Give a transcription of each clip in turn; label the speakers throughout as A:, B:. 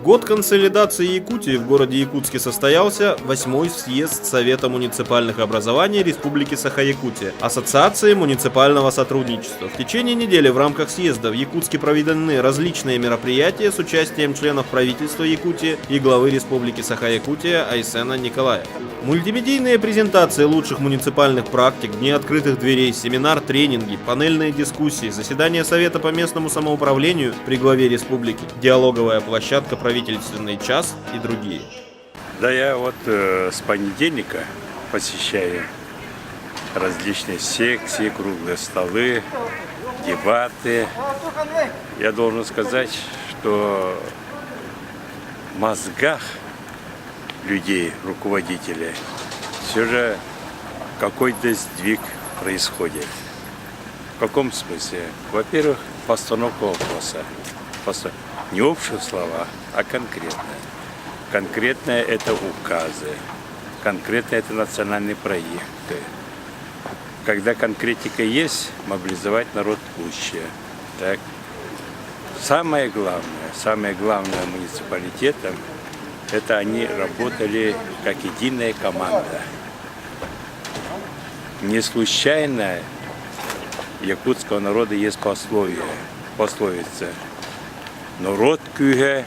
A: год консолидации Якутии в городе Якутске состоялся 8-й съезд Совета муниципальных образований Республики Саха-Якутия, Ассоциации муниципального сотрудничества. В течение недели в рамках съезда в Якутске проведены различные мероприятия с участием членов правительства Якутии и главы Республики Саха-Якутия Айсена Николая. Мультимедийные презентации лучших муниципальных практик, дни открытых дверей, семинар, тренинги, панельные дискуссии, заседания Совета по местному самоуправлению при главе республики, диалоговая площадка «Правительственный час» и другие.
B: Да, я вот с понедельника посещаю различные секции, круглые столы, дебаты. Я должен сказать, что в мозгах людей, руководителей, все же какой-то сдвиг происходит. В каком смысле? Во-первых, постановка вопроса. Не общие слова, а конкретные. Конкретное – это указы, конкретно это национальные проекты. Когда конкретика есть, мобилизовать народ лучше. Так. Самое главное муниципалитетам – это они работали как единая команда. Не случайно якутского народа есть пословица «Народ кюге,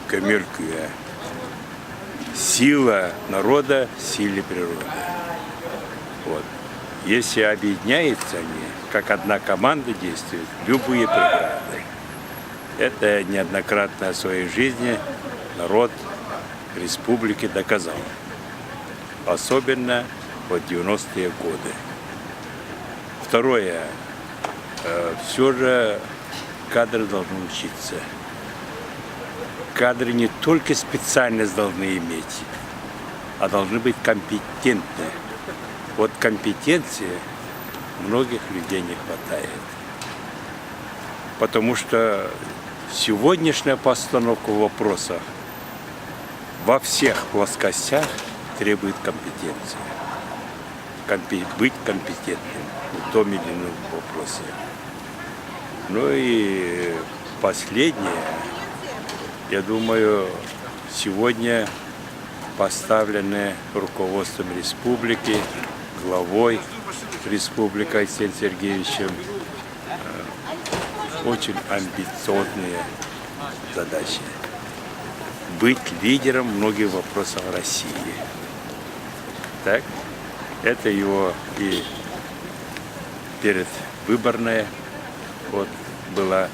B: камель кюге». Сила народа в силе природы. Вот. Если объединяются они, как одна команда действует, любые преграды. Это неоднократно в своей жизни народ республики доказал. Особенно в 90-е годы. Второе. Все же кадры должны учиться. Кадры не только специальность должны иметь, а должны быть компетентны. Вот компетенции многих людей не хватает. Потому что сегодняшняя постановка вопросов во всех плоскостях требует компетенции. Быть компетентным в том или ином вопросе. Ну и последнее. Я думаю, сегодня поставлены руководством республики, главой республики Айсеном Сергеевичем очень амбициозные задачи. Быть лидером многих вопросов России. Так? Это его и предвыборная вот, была,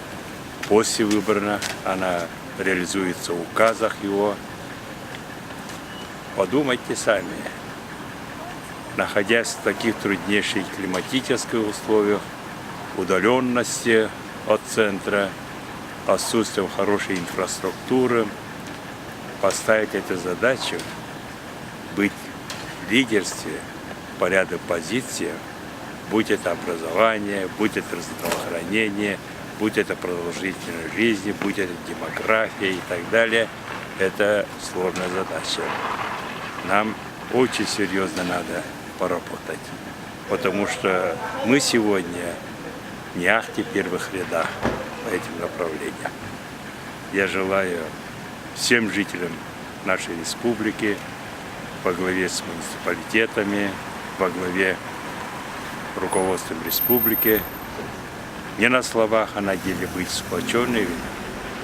B: послевыборная, она реализуется в указах его. Подумайте сами, находясь в таких труднейших климатических условиях, удаленности от центра, отсутствием хорошей инфраструктуры, поставить эту задачу, быть в лидерстве по ряду позиций, будь это образование, будь это здравоохранение, будь это продолжительность жизни, будь это демография и так далее, это сложная задача. Нам очень серьезно надо поработать, потому что мы сегодня не ахти первых рядах по этим направлениям. Я желаю всем жителям нашей республики во главе с муниципалитетами, во главе руководством республики, не на словах, а на деле быть сплоченными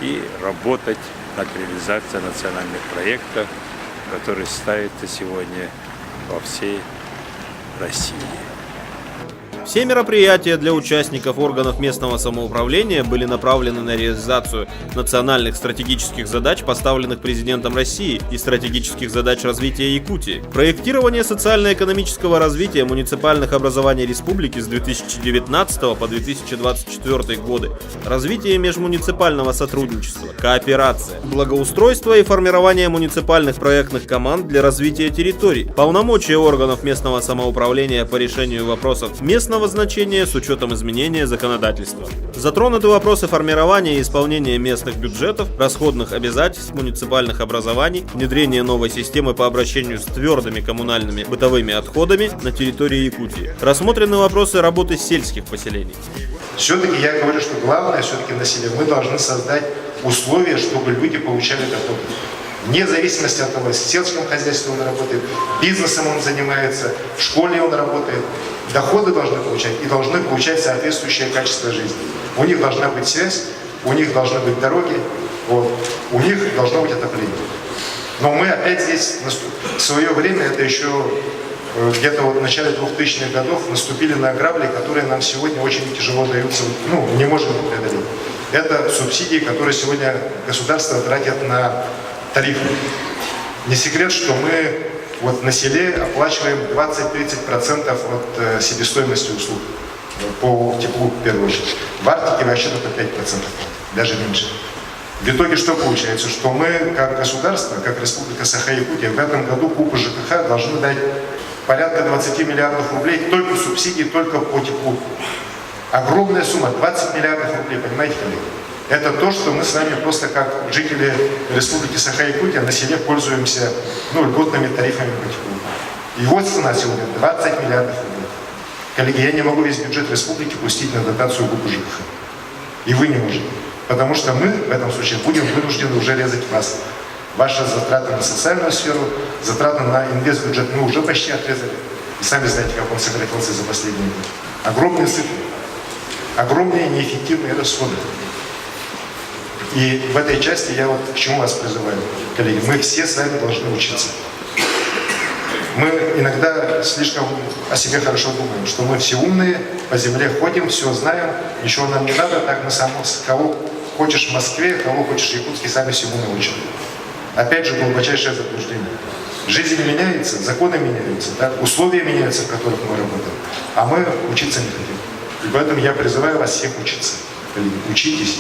B: и работать над реализацией национальных проектов, которые ставятся сегодня во всей России.
A: Все мероприятия для участников органов местного самоуправления были направлены на реализацию национальных стратегических задач, поставленных президентом России, и стратегических задач развития Якутии. Проектирование социально-экономического развития муниципальных образований республики с 2019 по 2024 годы, развитие межмуниципального сотрудничества, кооперация, благоустройство и формирование муниципальных проектных команд для развития территорий, полномочия органов местного самоуправления по решению вопросов местного значения с учетом изменения законодательства. Затронуты вопросы формирования и исполнения местных бюджетов, расходных обязательств муниципальных образований, внедрения новой системы по обращению с твердыми коммунальными бытовыми отходами на территории Якутии. Рассмотрены вопросы работы сельских поселений.
C: Все-таки я говорю, что главное все-таки на селе мы должны создать условия, чтобы люди получали доход. Вне зависимости от того, в сельском хозяйстве он работает, бизнесом он занимается, в школе он работает. Доходы должны получать и должны получать соответствующее качество жизни. У них должна быть связь, у них должны быть дороги, вот, у них должно быть отопление. Но мы опять здесь, в свое время, это еще где-то вот в начале 2000-х годов, наступили на грабли, которые нам сегодня очень тяжело даются, ну, не можем их преодолеть. Это субсидии, которые сегодня государство тратит на тарифы. Не секрет, что мы вот на селе оплачиваем 20-30% от себестоимости услуг по теплу в первую очередь. В Арктике вообще только 5%, даже меньше. В итоге что получается? Что мы, как государство, как Республика Саха-Якутия, в этом году КУПу ЖКХ должны дать порядка 20 миллиардов рублей только субсидий, только по теплу. Огромная сумма, 20 миллиардов рублей, понимаете, коллеги? Это то, что мы с вами просто как жители Республики Саха-Якутия на селе пользуемся льготными тарифами по теплу. Его цена сегодня 20 миллиардов рублей. Коллеги, я не могу весь бюджет республики пустить на дотацию КУПу ЖКХ. И вы не можете. Потому что мы в этом случае будем вынуждены уже резать вас. Ваши затраты на социальную сферу, затраты на инвестбюджет мы уже почти отрезали. И сами знаете, как он сократился за последние годы. Огромные цифры, огромные неэффективные расходы. И в этой части я вот к чему вас призываю, коллеги. Мы все с вами должны учиться. Мы иногда слишком о себе хорошо думаем, что мы все умные, по земле ходим, все знаем, ничего нам не надо, так мы сами, кого хочешь в Москве, кого хочешь в Якутске, сами всему научим. Опять же, глубочайшее заблуждение. Жизнь меняется, законы меняются, да? Условия меняются, в которых мы работаем, а мы учиться не хотим. И поэтому я призываю вас всех учиться. Учитесь,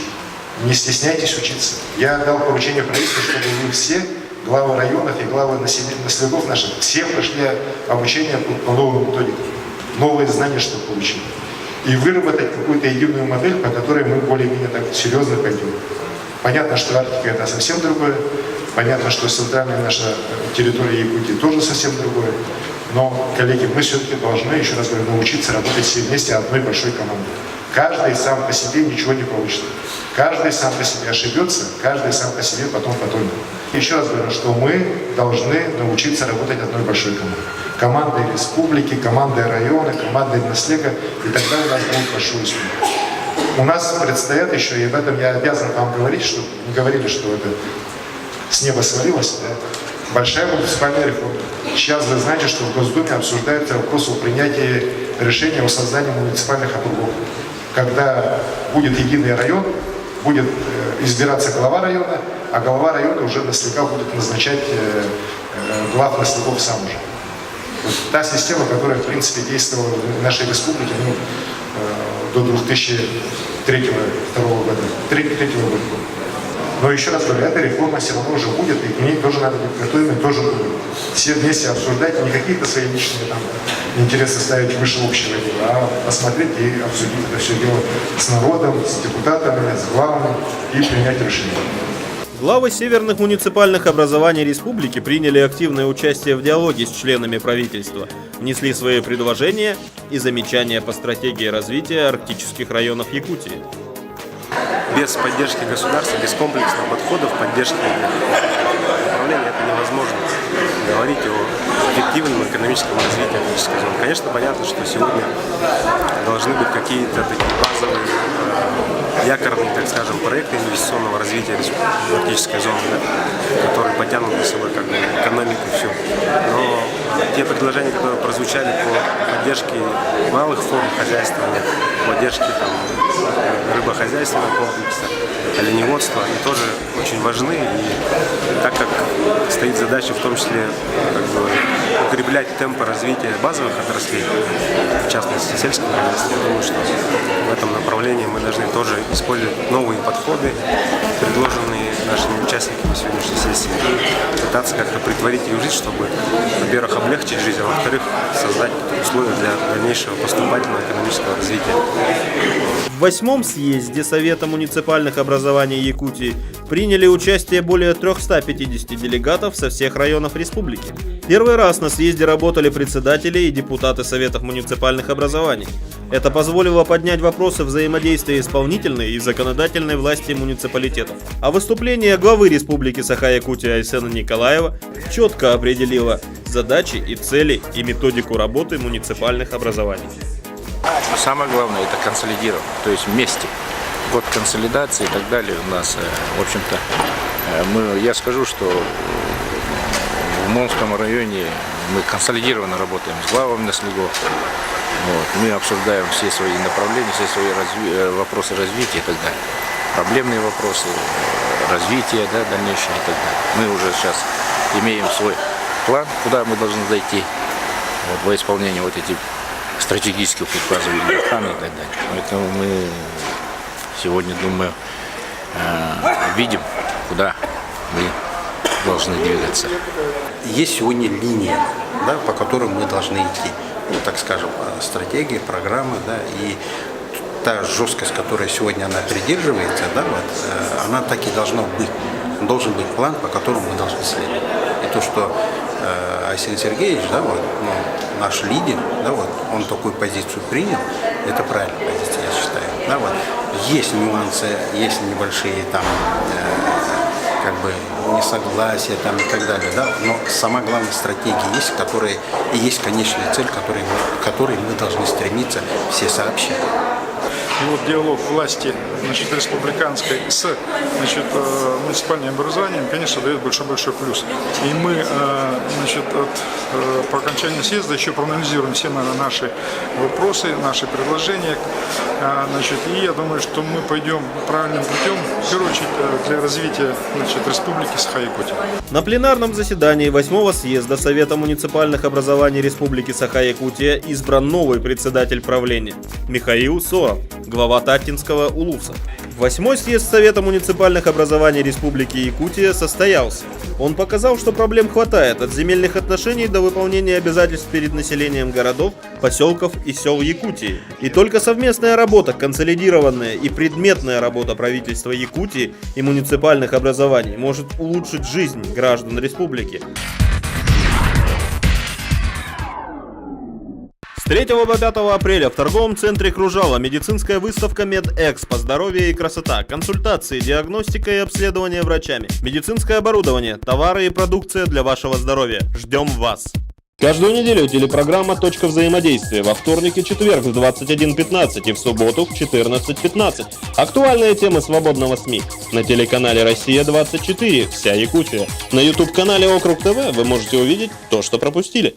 C: не стесняйтесь учиться. Я дал поручение правительству, чтобы вы все, главы районов и главы населенных наших, все прошли обучение по новым методикам, новые знания, чтобы получить. И выработать какую-то единую модель, по которой мы более-менее так серьезно пойдем. Понятно, что Арктика это совсем другое, понятно, что центральная наша территория Якутии тоже совсем другое. Но, коллеги, мы все-таки должны, еще раз говорю, научиться работать все вместе одной большой командой. Каждый сам по себе ничего не получит. Каждый сам по себе ошибется, каждый сам по себе потом потонет. Еще раз говорю, что мы должны научиться работать одной большой командой. Командой республики, командой района, командой наслега, и тогда у нас будет большой успех. У нас предстоят еще, и об этом я обязан вам говорить, чтобы не говорили, что это с неба свалилось, да? Большая муниципальная реформа. Сейчас вы знаете, что в Госдуме обсуждается вопрос о принятии решения о создании муниципальных округов. Когда будет единый район, будет избираться глава района, а глава района уже наследка будет назначать глав наследков сам уже. Вот та система, которая, в принципе, действовала в нашей республике до 2003 года. Но еще раз говорю, эта реформа все равно уже будет, и к ней тоже надо быть готовыми, тоже будут. Все вместе обсуждать, не какие-то свои личные там интересы ставить выше общего дела, а посмотреть и обсудить это все дело с народом, с депутатами, с главами и принять решение.
A: Главы северных муниципальных образований республики приняли активное участие в диалоге с членами правительства, внесли свои предложения и замечания по стратегии развития арктических районов Якутии.
D: Без поддержки государства, без комплексного подхода в поддержке управления это невозможно говорить о эффективном экономическом развитии арктической зоны. Конечно, понятно, что сегодня должны быть какие-то такие базовые, якорные, так скажем, проекты инвестиционного развития арктической зоны, да, которые потянут за собой как бы экономику и все. Но те предложения, которые прозвучали по поддержке малых форм хозяйствования, поддержке там, рыбохозяйственного комплекса, оленеводства, они тоже очень важны. И так как стоит задача в том числе как бы, укреплять темпы развития базовых отраслей, в частности сельского хозяйства, я думаю, что в этом направлении мы должны тоже использовать новые подходы, предложенные нашими участниками сегодняшней сессии, и пытаться как-то притворить их в жизнь, чтобы, во-первых, облегчить жизнь, а во-вторых, создать условия для дальнейшего поступательного экономического развития.
A: В 8-м съезде Совета муниципальных образований Якутии приняли участие более 350 делегатов со всех районов республики. Первый раз на съезде работали председатели и депутаты Советов муниципальных образований. Это позволило поднять вопросы взаимодействия исполнительной и законодательной власти муниципалитетов. А выступление главы Республики Саха-Якутия Айсена Николаева четко определило задачи и цели и методику работы муниципальных образований.
E: Но самое главное это консолидировать, то есть вместе. Год консолидации и так далее у нас, в общем-то, я скажу, что в Монском районе мы консолидированно работаем с главами наследов. Вот, мы обсуждаем все свои направления, все свои вопросы развития и так далее. Проблемные вопросы развития, да, дальнейшее и так далее. Мы уже сейчас имеем свой план, куда мы должны дойти вот, во исполнение вот этих стратегических указов и так далее. Поэтому мы сегодня, думаю, видим, куда мы должны двигаться.
F: Есть сегодня линия, да, по которой мы должны идти. Ну, так скажем, стратегии, программы, да, и та жесткость, которая сегодня она придерживается, да, вот, она так и должна быть. Должен быть план, по которому мы должны следовать. И то, что Айсен Сергеевич, да, вот, ну, наш лидер, да, вот, он такую позицию принял, это правильная позиция, я считаю. Да, вот. Есть нюансы, есть небольшие там как бы несогласия там, и так далее, да, но самая главная стратегия есть, которая и есть конечная цель, к которой мы должны стремиться все сообща.
G: И вот диалог власти, значит, республиканской с, значит, муниципальным образованием, конечно, дает большой плюс. И мы, значит, по окончании съезда еще проанализируем все наши вопросы, наши предложения. Значит, и я думаю, что мы пойдем правильным путем, в первую очередь, для развития, значит, республики Саха-Якутия.
A: На пленарном заседании 8-го съезда Совета муниципальных образований Республики Саха-Якутия избран новый председатель правления Михаил Соа, глава Таттинского УЛУФСа. 8-й съезд Совета муниципальных образований Республики Якутия состоялся. Он показал, что проблем хватает от земельных отношений до выполнения обязательств перед населением городов, поселков и сел Якутии. И только совместная работа, консолидированная и предметная работа правительства Якутии и муниципальных образований может улучшить жизнь граждан республики. С 3 по 5 апреля в торговом центре Кружала медицинская выставка MedExpo «Здоровье и красота», консультации, диагностика и обследование врачами, медицинское оборудование, товары и продукция для вашего здоровья. Ждем вас! Каждую неделю телепрограмма «Точка взаимодействия» во вторник и четверг в 21:15 и в субботу в 14:15. Актуальные темы свободного СМИ. На телеканале «Россия-24» вся Якутия. На YouTube-канале «Округ ТВ» вы можете увидеть то, что пропустили.